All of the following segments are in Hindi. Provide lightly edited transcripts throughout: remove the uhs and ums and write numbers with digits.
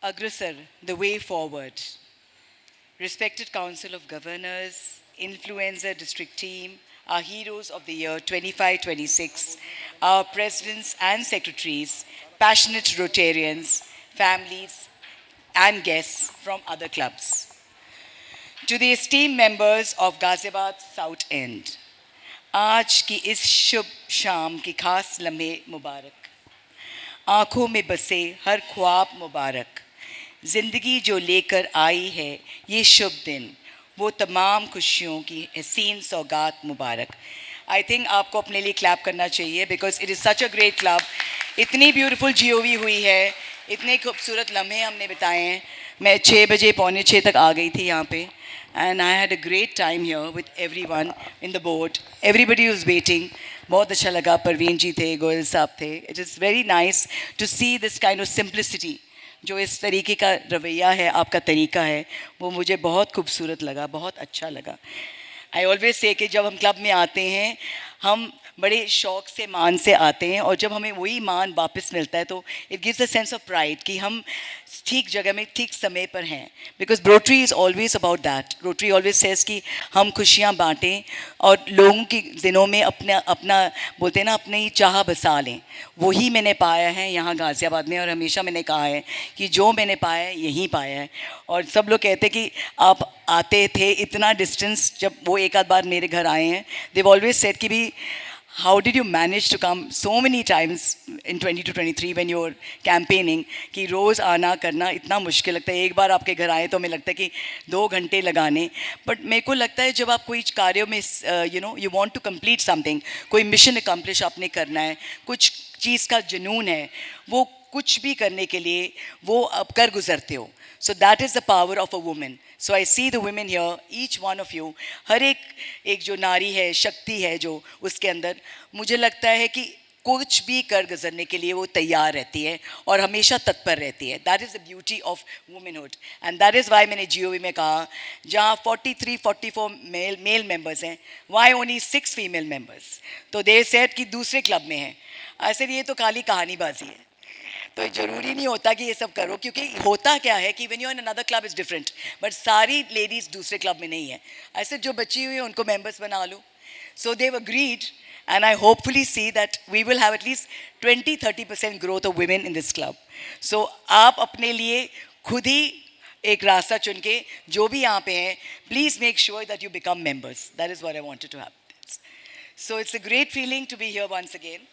Agrasar, the way forward. Respected Council of Governors, Influencer District Team, our heroes of the year 25-26, our presidents and secretaries, passionate Rotarians, families, and guests from other clubs. To the esteemed members of Ghaziabad South End, आज की इस शुभ शाम की खास लम्हे मुबारक, आँखों में बसे हर ख्वाब मुबारक, ज़िंदगी जो लेकर आई है ये शुभ दिन, वो तमाम खुशियों की हसीन सौगात मुबारक. आई थिंक आपको अपने लिए क्लैप करना चाहिए because it is such a great club. इतनी ब्यूटीफुल जीओवी हुई है, इतने खूबसूरत लम्हे हमने बिताए हैं. मैं 6 बजे पौने 6 तक आ गई थी यहाँ पे. And I had a great time here with everyone in the boat. Everybody was waiting. बहुत अच्छा लगा. परवीन जी थे, गोयल साहब थे. It is very nice to see this kind of simplicity. जो इस तरीके का रवैया है, आपका तरीका है, वो मुझे बहुत खूबसूरत लगा, बहुत अच्छा लगा. आई ऑलवेज से कि जब हम क्लब में आते हैं हम बड़े शौक़ से मान से आते हैं और जब हमें वही मान वापस मिलता है तो it gives a sense of pride कि हम ठीक जगह में ठीक समय पर हैं. Because rotary is always about that. Rotary always says कि हम खुशियाँ बांटें और लोगों के दिनों में अपना अपना बोलते हैं ना अपनी चाह बसा लें. वही मैंने पाया है यहाँ गाज़ियाबाद में और हमेशा मैंने कहा है कि जो मैंने पाया है यहीं पाया है. और सब लोग कहते कि आप आते थे इतना डिस्टेंस. जब वो एक आध बार मेरे घर आए हैं दे ऑलवेज सेड कि भी how did you manage to come so many times in 20 to 23 when you're campaigning कि रोज़ आना करना इतना मुश्किल लगता है. एक बार आपके घर आए तो हमें लगता है कि 2 घंटे लगाने. बट मेरे को लगता है जब आप कोई कार्यों में you want to complete something, कोई मिशन अकम्प्लिश आपने करना है, कुछ चीज़ का जुनून है, वो कुछ भी करने के लिए वो आप कर गुजरते हो. So that is the power of a woman. So I see the women here, each one of you. हर एक जो नारी है, शक्ति है जो उसके अंदर, मुझे लगता है कि कुछ भी कर गुजरने के लिए वो तैयार रहती है और हमेशा तत्पर रहती है. That is the beauty of womanhood. And that is why मैंने GOV में कहा जहाँ 43-44 मेल मेंबर्स हैं, why only 6 फीमेल मेंबर्स. तो they said कि दूसरे क्लब में हैं. ऐसे ये तो खाली कहानीबाजी है. तो ज़रूरी नहीं होता कि ये सब करो क्योंकि होता क्या है कि when you in another club is different. But सारी लेडीज़ दूसरे क्लब में नहीं है. ऐसे जो बची हुई है उनको मेंबर्स बना लो. So they agreed and I hopefully see that we will have at least 20-30% growth of women in this club. So आप अपने लिए खुद ही एक रास्ता चुन के जो भी यहाँ पे हैं please make sure that you become members. That is what I wanted to have. So it's a great feeling to be here once again.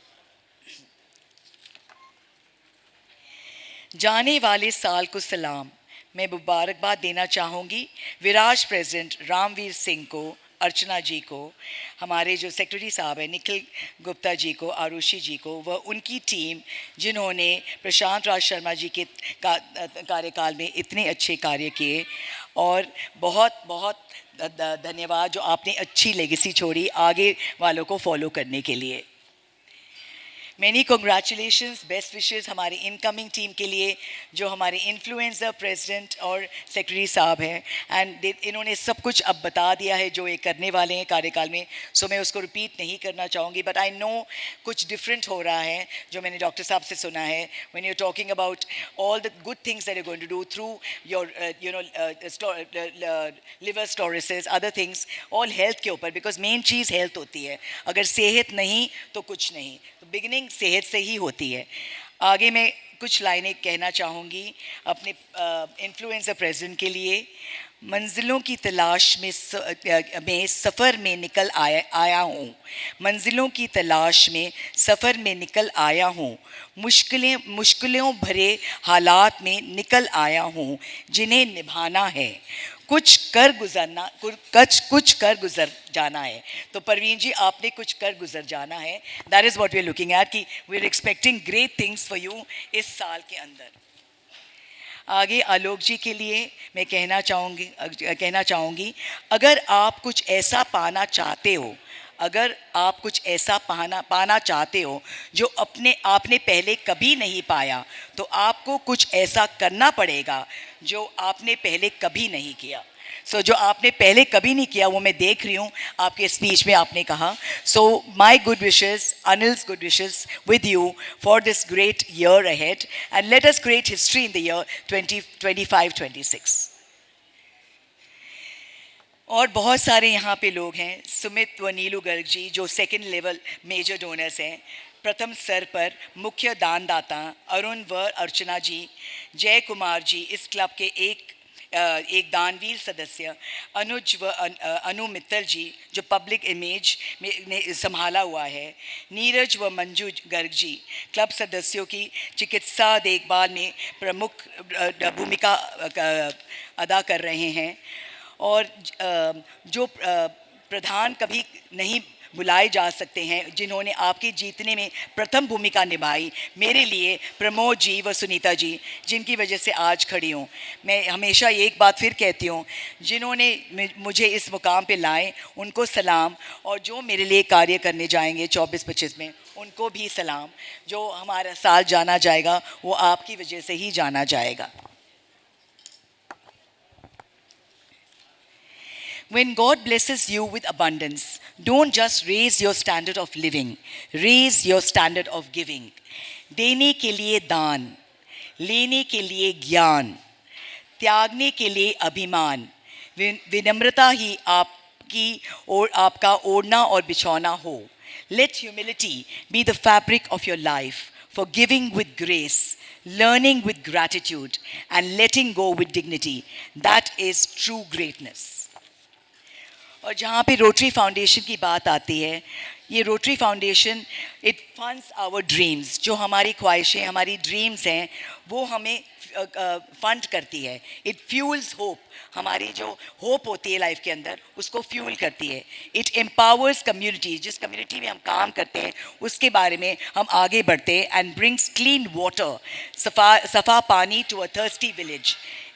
जाने वाले साल को सलाम. मैं मुबारकबाद देना चाहूँगी विराज प्रेसिडेंट रामवीर सिंह को, अर्चना जी को, हमारे जो सेक्रेटरी साहब हैं निखिल गुप्ता जी को, आरुषि जी को, वह उनकी टीम जिन्होंने प्रशांत राज शर्मा जी के कार्यकाल में इतने अच्छे कार्य किए. और बहुत बहुत धन्यवाद जो आपने अच्छी लेगेसी छोड़ी आगे वालों को फॉलो करने के लिए. Many congratulations, best wishes हमारी इनकमिंग टीम के लिए जो हमारे इन्फ्लुएंसर प्रेसिडेंट और सेक्रेटरी साहब हैं. एंड इन्होंने सब कुछ अब बता दिया है जो ये करने वाले हैं कार्यकाल में. सो मैं उसको रिपीट नहीं करना चाहूँगी. बट आई नो कुछ डिफरेंट हो रहा है जो मैंने डॉक्टर साहब से सुना है. When you talking about all the good things that you going to do through your liver steatosis other things all health के ऊपर. बिकॉज मेन चीज़ हेल्थ होती है. अगर सेहत नहीं तो कुछ नहीं. तो बिगिनिंग सेहत से ही होती है. आगे मैं कुछ लाइनें कहना चाहूँगी अपने इन्फ्लुएंसर प्रेसिडेंट के लिए. मंजिलों की तलाश में सफ़र में निकल आया हूँ. मंजिलों की तलाश में सफ़र में निकल आया हूँ. मुश्किलों भरे हालात में निकल आया हूँ जिन्हें निभाना है. कुछ कर गुजर जाना है. तो परवीन जी आपने कुछ कर गुजर जाना है. That is what we are looking at कि we are expecting great things for you इस साल के अंदर. आगे आलोक जी के लिए मैं कहना चाहूँगी अगर आप कुछ ऐसा पाना चाहते हो, अगर आप कुछ ऐसा पाना चाहते हो जो आपने पहले कभी नहीं पाया तो आपको कुछ ऐसा करना पड़ेगा जो आपने पहले कभी नहीं किया. सो जो आपने पहले कभी नहीं किया वो मैं देख रही हूँ आपके स्पीच में आपने कहा. So my good wishes, Anil's good wishes with you for this great year ahead, and let us create history in the year 2025-26. और बहुत सारे यहाँ पे लोग हैं, सुमित व नीलू गर्ग जी जो सेकंड लेवल मेजर डोनर्स हैं, प्रथम स्तर पर मुख्य दानदाता अरुण व अर्चना जी, जय कुमार जी इस क्लब के एक दानवीर सदस्य, अनुज व अनु मित्तल जी जो पब्लिक इमेज में संभाला हुआ है, नीरज व मंजू गर्ग जी क्लब सदस्यों की चिकित्सा देखभाल में प्रमुख भूमिका अदा कर रहे हैं, और जो प्रधान कभी नहीं बुलाए जा सकते हैं जिन्होंने आपके जीतने में प्रथम भूमिका निभाई, मेरे लिए प्रमोद जी व सुनीता जी जिनकी वजह से आज खड़ी हूँ. मैं हमेशा एक बात फिर कहती हूँ, जिन्होंने मुझे इस मुकाम पे लाए उनको सलाम, और जो मेरे लिए कार्य करने जाएंगे 24-25 में उनको भी सलाम. जो हमारा साल जाना जाएगा वो आपकी वजह से ही जाना जाएगा. When God blesses you with abundance, don't just raise your standard of living, raise your standard of giving. देने के लिए दान, लेने के लिए ज्ञान, त्यागने के लिए अभिमान, विनम्रता ही आपकी और आपका ओढ़ना और बिछौना हो. Let humility be the fabric of your life, forgiving with grace, learning with gratitude, and letting go with dignity. That is true greatness. और जहाँ पे रोटरी फाउंडेशन की बात आती है, ये Rotary Foundation it funds our dreams. जो हमारी ख्वाहिशें, हमारी ड्रीम्स हैं वो हमें फंड करती है. इट फ्यूल्स होप, हमारी जो होप होती है लाइफ के अंदर उसको फ्यूल करती है. इट एम्पावर्स कम्युनिटी, जिस कम्युनिटी में हम काम करते हैं उसके बारे में हम आगे बढ़ते हैं. एंड ब्रिंग्स क्लीन वाटर, सफ़ा पानी to a thirsty village,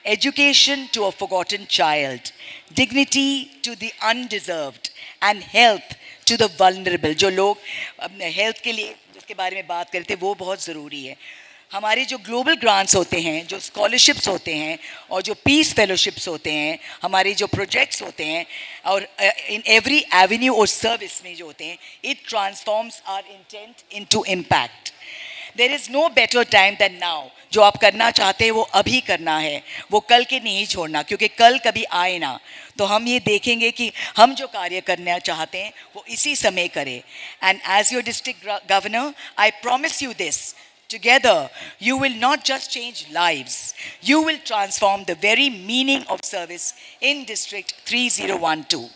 education to a forgotten child, dignity to the undeserved, and health to the vulnerable. जो लोग हेल्थ के लिए जिसके बारे में बात करते हैं वो बहुत ज़रूरी है. हमारे जो ग्लोबल ग्रांट्स होते हैं, जो स्कॉलरशिप्स होते हैं और जो पीस फेलोशिप्स होते हैं, हमारे जो प्रोजेक्ट्स होते हैं, और इन एवरी एवेन्यू और सर्विस में जो होते हैं, it transforms our intent into impact. There is no better time than now. जो आप करना चाहते हैं वो अभी करना है, वो कल के नहीं छोड़ना, क्योंकि कल कभी आए ना. तो हम ये देखेंगे कि हम जो कार्य करना चाहते हैं वो इसी समय करें. And as your district governor, I promise you this. Together, you will not just change lives, you will transform the very meaning of service in District 3012.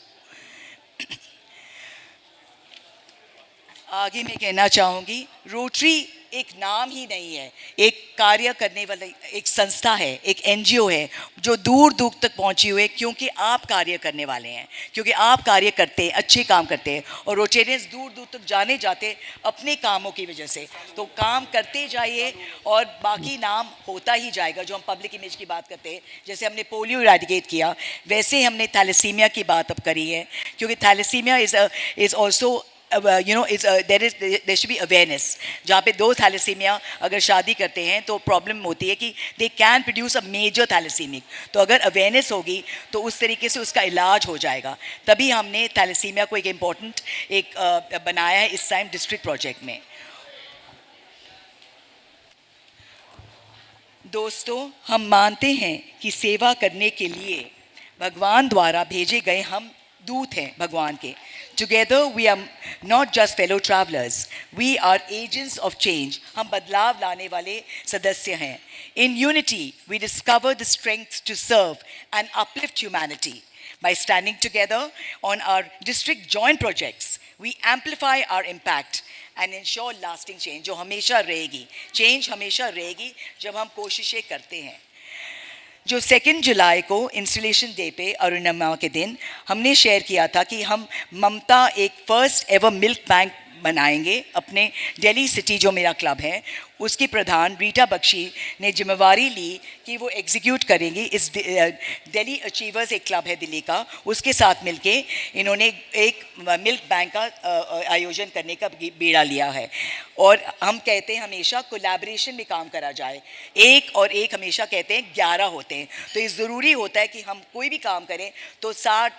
आगे मैं कहना चाहूँगी, रोटरी एक नाम ही नहीं है, एक कार्य करने वाला एक संस्था है, एक एनजीओ है जो दूर दूर तक पहुंची हुई है, क्योंकि आप कार्य करने वाले हैं, क्योंकि आप कार्य करते हैं, अच्छे काम करते हैं. और रोटेरियंस दूर दूर तक जाने जाते अपने कामों की वजह से. तो काम करते जाइए और बाकी नाम होता ही जाएगा. जो हम पब्लिक इमेज की बात करते हैं, जैसे हमने पोलियो इरेडिकेट किया, वैसे हमने थैलेसीमिया की बात अब करी है, क्योंकि thalassemia is also there should be awareness. जहाँ पे दो थैलेसीमिया अगर शादी करते हैं तो प्रॉब्लम होती है कि they can produce a major thalassemia. तो अगर अवेयरनेस होगी तो उस तरीके से उसका इलाज हो जाएगा. तभी हमने थैलेसीमिया को एक इम्पॉर्टेंट बनाया है इस टाइम डिस्ट्रिक्ट प्रोजेक्ट में. दोस्तों, हम मानते हैं कि सेवा करने के लिए भगवान द्वारा भेजे गए हम दूत हैं भगवान के. Together we are not just fellow travelers, we are agents of change. हम बदलाव लाने वाले सदस्य हैं. In unity we discover the strength to serve and uplift humanity. By standing together on our district joint projects, we amplify our impact and ensure lasting change. जो हमेशा रहेगी, change हमेशा रहेगी जब हम कोशिशें करते हैं. जो 2 जुलाई को इंस्टॉलेशन डे पे अरुणिमा के दिन हमने शेयर किया था कि हम ममता एक फर्स्ट एवर मिल्क बैंक बनाएंगे अपने दिल्ली सिटी जो मेरा क्लब है उसकी प्रधान रीटा बख्शी ने जिम्मेवारी ली कि वो एग्जीक्यूट करेंगी। इस दिल्ली अचीवर्स एक क्लब है दिल्ली का, उसके साथ मिलके इन्होंने एक मिल्क बैंक का आयोजन करने का बीड़ा लिया है। और हम कहते हैं हमेशा कोलैबोरेशन में काम करा जाए, एक और एक हमेशा कहते हैं 11 होते हैं, तो ये ज़रूरी होता है कि हम कोई भी काम करें तो 60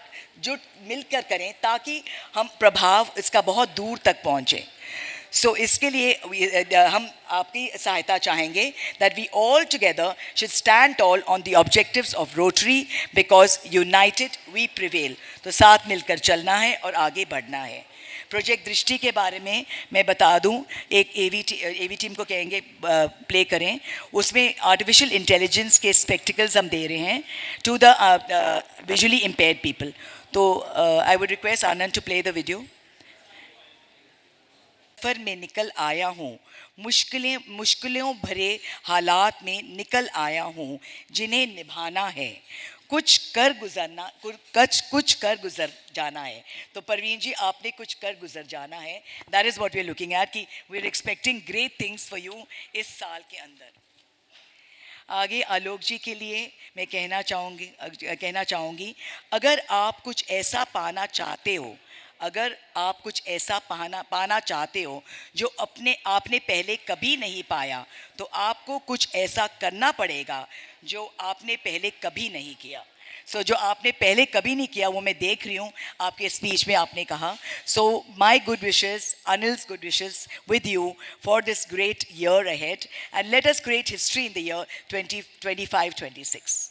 जुट मिलकर करें ताकि हम प्रभाव इसका बहुत दूर तक पहुँचे। सो इसके लिए हम आपकी सहायता चाहेंगे that we all together should stand tall on the objectives of Rotary because united we prevail. तो साथ मिलकर चलना है और आगे बढ़ना है। प्रोजेक्ट दृष्टि के बारे में मैं बता दूं, एक एवी टीम को कहेंगे प्ले करें, उसमें आर्टिफिशियल इंटेलिजेंस के स्पेक्टिकल्स हम दे रहे हैं to the visually impaired people. तो I would request Anand to play the video. सफ़र में निकल आया हूँ, मुश्किलों भरे हालात में निकल आया हूँ, जिन्हें निभाना है, कुछ कर गुजर जाना है। तो परवीन जी, आपने कुछ कर गुजर जाना है। That is what we are looking at, कि we are expecting great things for you इस साल के अंदर। आगे आलोक जी के लिए मैं कहना चाहूँगी, अगर आप कुछ ऐसा पाना चाहते हो, अगर आप कुछ ऐसा पाना चाहते हो जो आपने पहले कभी नहीं पाया, तो आपको कुछ ऐसा करना पड़ेगा जो आपने पहले कभी नहीं किया। सो जो आपने पहले कभी नहीं किया वो मैं देख रही हूँ आपके स्पीच में आपने कहा। So my good wishes, Anil's good wishes with you for this great year ahead, and let us create history in the year 2025-26।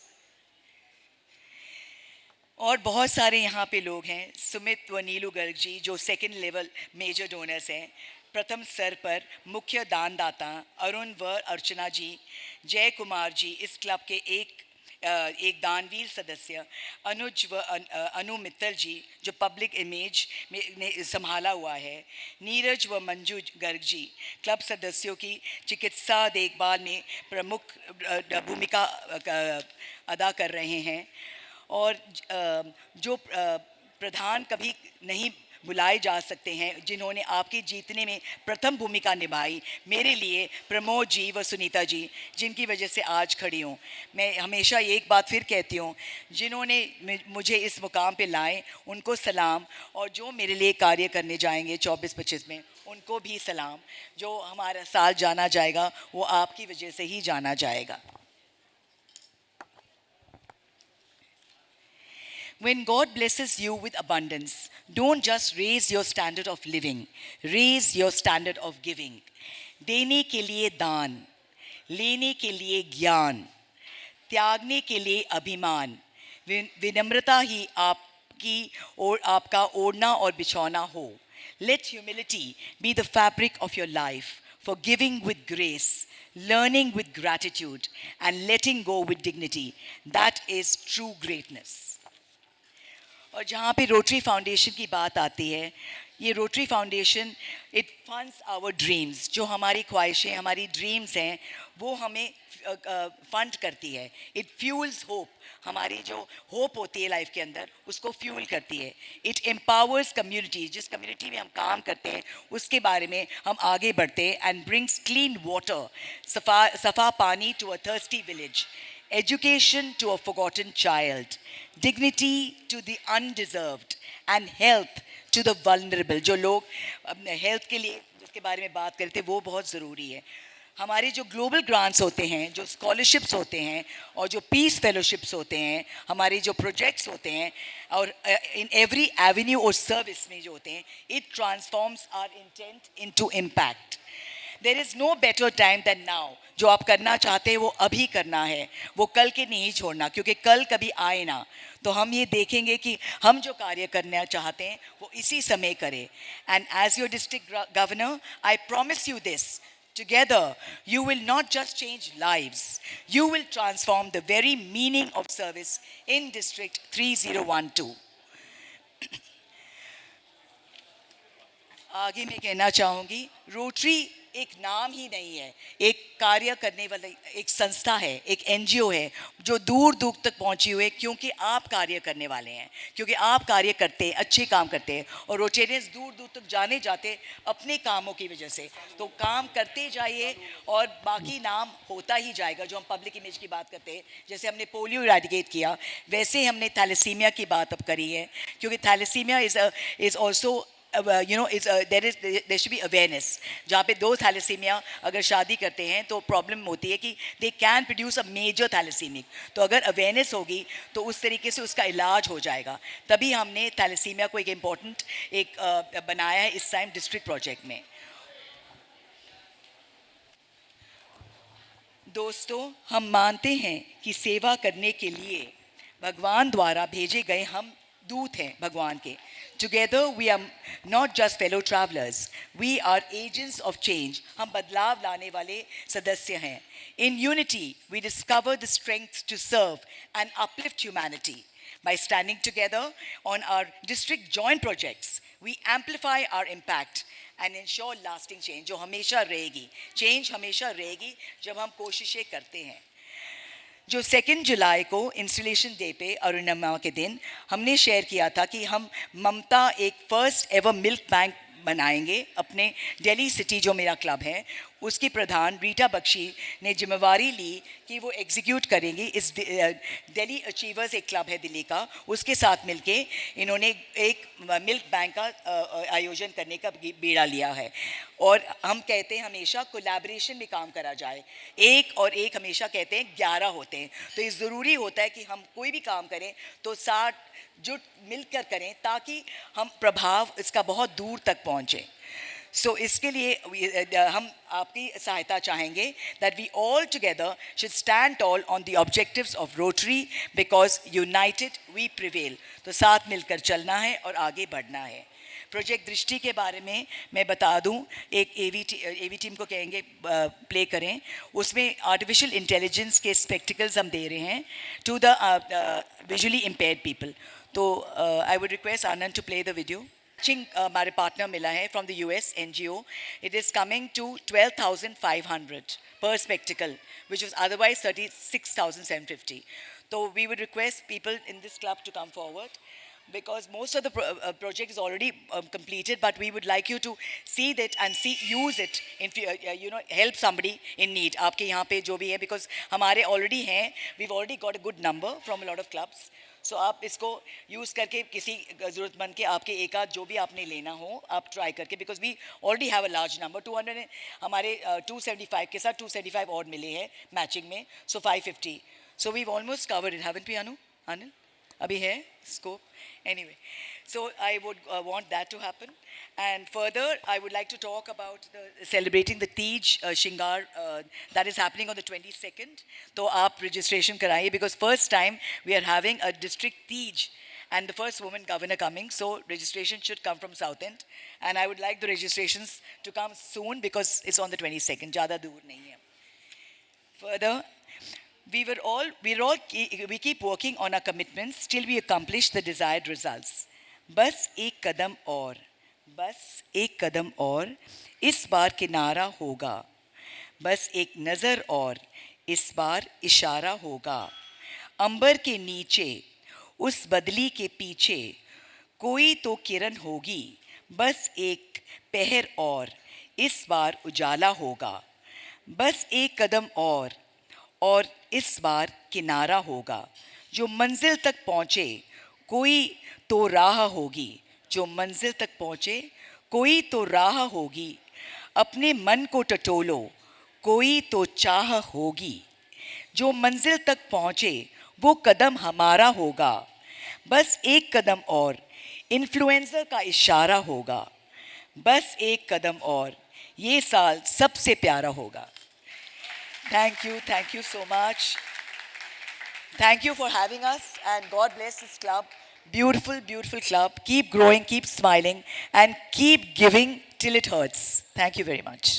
और बहुत सारे यहाँ पे लोग हैं, सुमित व नीलू गर्ग जी जो सेकंड लेवल मेजर डोनर्स हैं, प्रथम स्तर पर मुख्य दानदाता अरुण व अर्चना जी, जय कुमार जी इस क्लब के एक दानवीर सदस्य, अनुज व अनु मित्तल जी जो पब्लिक इमेज में संभाला हुआ है, नीरज व मंजू गर्ग जी क्लब सदस्यों की चिकित्सा देखभाल में प्रमुख भूमिका अदा कर रहे हैं, और जो प्रधान कभी नहीं बुलाए जा सकते हैं, जिन्होंने आपके जीतने में प्रथम भूमिका निभाई, मेरे लिए प्रमोद जी व सुनीता जी, जिनकी वजह से आज खड़ी हूँ। मैं हमेशा एक बात फिर कहती हूँ, जिन्होंने मुझे इस मुकाम पे लाए उनको सलाम, और जो मेरे लिए कार्य करने जाएंगे 24-25 में उनको भी सलाम। जो हमारा साल जाना जाएगा वो आपकी वजह से ही जाना जाएगा। When God blesses you with abundance, don't just raise your standard of living, raise your standard of giving. देने के लिए दान, लेने के लिए ज्ञान, त्यागने के लिए अभिमान, विनम्रता ही आपका ओढ़ना और बिछौना हो. Let humility be the fabric of your life, forgiving with grace, learning with gratitude, and letting go with dignity. That is true greatness. और जहाँ पे रोटरी फाउंडेशन की बात आती है, ये Rotary Foundation it funds our dreams, जो हमारी ख्वाहिशें, हमारी ड्रीम्स हैं, वो हमें फंड करती है. इट फ्यूल्स होप, हमारी जो होप होती है लाइफ के अंदर उसको फ्यूल करती है. इट एम्पावर्स कम्युनिटी, जिस कम्युनिटी में हम काम करते हैं उसके बारे में हम आगे बढ़ते हैं. एंड ब्रिंग्स क्लीन वाटर, सफ़ा पानी to a thirsty village, education to a forgotten child, dignity to the undeserved, and health to the vulnerable. जो लोग हेल्थ के लिए जिसके बारे में बात करते हैं वो बहुत ज़रूरी है. हमारे जो ग्लोबल ग्रांट्स होते हैं, जो स्कॉलरशिप्स होते हैं, और जो पीस फेलोशिप्स होते हैं, हमारे जो प्रोजेक्ट्स होते हैं, और इन एवरी एवेन्यू और सर्विस में जो होते हैं, it transforms our intent into impact. There is no better time than now. जो आप करना चाहते हैं वो अभी करना है, वो कल के नहीं छोड़ना, क्योंकि कल कभी आए ना. तो हम ये देखेंगे कि हम जो कार्य करना चाहते हैं वो इसी समय करें. And as your district governor, I promise you this. Together, you will not just change lives, you will transform the very meaning of service in District 3012. आगे मैं कहना चाहूँगी, रोटरी एक नाम ही नहीं है, एक कार्य करने वाला एक संस्था है, एक एनजीओ है जो दूर दूर तक पहुंची हुई है, क्योंकि आप कार्य करने वाले हैं, क्योंकि आप कार्य करते हैं, अच्छे काम करते हैं। और रोटेरियंस दूर दूर तक जाने जाते अपने कामों की वजह से। तो काम करते जाइए और बाकी नाम होता ही जाएगा। जो हम पब्लिक इमेज की बात करते हैं, जैसे हमने पोलियो इरेडिकेट किया, वैसे हमने थैलेसीमिया की बात अब करी है, क्योंकि thalassemia is also there should be awareness। जहाँ पे दो थैलेसीमिया अगर शादी करते हैं तो प्रॉब्लम होती है कि they can produce a major thalassemic. तो अगर अवेयरनेस होगी तो उस तरीके से उसका इलाज हो जाएगा। तभी हमने थैलेसीमिया को एक इम्पॉर्टेंट बनाया है इस टाइम डिस्ट्रिक्ट प्रोजेक्ट में। दोस्तों, हम मानते हैं कि सेवा करने के लिए भगवान द्वारा भेजे गए हम दूत हैं भगवान के। Together we are not just fellow travelers, we are agents of change। हम बदलाव लाने वाले सदस्य हैं। In unity we discover the strength to serve and uplift humanity। By standing together on our district joint projects, we amplify our impact and ensure lasting change। जो हमेशा रहेगी, change हमेशा रहेगी जब हम कोशिशें करते हैं। जो 2 जुलाई को इंस्टॉलेशन डे पे अरुणिमा के दिन हमने शेयर किया था कि हम ममता एक फर्स्ट एवर मिल्क बैंक बनाएंगे अपने दिल्ली सिटी, जो मेरा क्लब है उसकी प्रधान रीटा बख्शी ने जिम्मेवारी ली कि वो एग्जीक्यूट करेंगी। इस दिल्ली अचीवर्स एक क्लब है दिल्ली का, उसके साथ मिलके इन्होंने एक मिल्क बैंक का आयोजन करने का बीड़ा लिया है। और हम कहते हैं हमेशा कोलैबोरेशन में काम करा जाए। एक और एक हमेशा कहते हैं 11 होते हैं, तो ये ज़रूरी होता है कि हम कोई भी काम करें तो 60 जुट मिलकर करें ताकि हम प्रभाव इसका बहुत दूर तक पहुँचे। सो इसके लिए हम आपकी सहायता चाहेंगे that we all together should stand tall on the objectives of Rotary because united we prevail। तो साथ मिलकर चलना है और आगे बढ़ना है। प्रोजेक्ट दृष्टि के बारे में मैं बता दूं, एक एवी टीम को कहेंगे प्ले करें। उसमें आर्टिफिशियल इंटेलिजेंस के स्पेक्टिकल्स हम दे रहे हैं to the visually impaired people. तो I would request Anand to play the video. हमारे पार्टनर मिला है from the US NGO. It is coming to 12,500 per spectacle, which was otherwise 36,750। So we would request people in this club to come forward because most of the project is already completed, but we would like you to see that and use it in help somebody in need। आपके यहाँ पे जो भी है, because हमारे already हैं, we've already got a good number from a lot of clubs। So आप इसको यूज़ करके किसी ज़रूरतमंद के आपके एक आध जो भी आपने लेना हो आप ट्राई करके, because we already have a large number 200 हमारे 275 के साथ 275 और मिले हैं मैचिंग में, so 550। So we almost covered it, haven't we Anil? अभी है scope. Anyway, so I would want that to happen. And further, I would like to talk about celebrating the Tej Shingar that is happening on the 22nd. So aap registration karaiye because first time we are having a district Tej and the first woman governor coming. So registration should come from South End. And I would like the registrations to come soon because it's on the 22nd. Zyada dur nahi hai. Further, we keep working on our commitments till we accomplish the desired results। बस एक कदम और, बस एक कदम और, इस बार किनारा होगा। बस एक नज़र और, इस बार इशारा होगा। अंबर के नीचे, उस बदली के पीछे, कोई तो किरण होगी। बस एक पहर और, इस बार उजाला होगा। बस एक कदम और इस बार किनारा होगा। जो मंजिल तक पहुँचे कोई तो राह होगी। जो मंजिल तक पहुँचे कोई तो राह होगी। अपने मन को टटोलो कोई तो चाह होगी। जो मंजिल तक पहुँचे वो कदम हमारा होगा। बस एक कदम और, इन्फ्लुएंसर का इशारा होगा। बस एक कदम और, ये साल सबसे प्यारा होगा। Thank you so much. Thank you for having us and God bless this club. Beautiful, beautiful club. Keep growing, keep smiling and keep giving till it hurts. Thank you very much.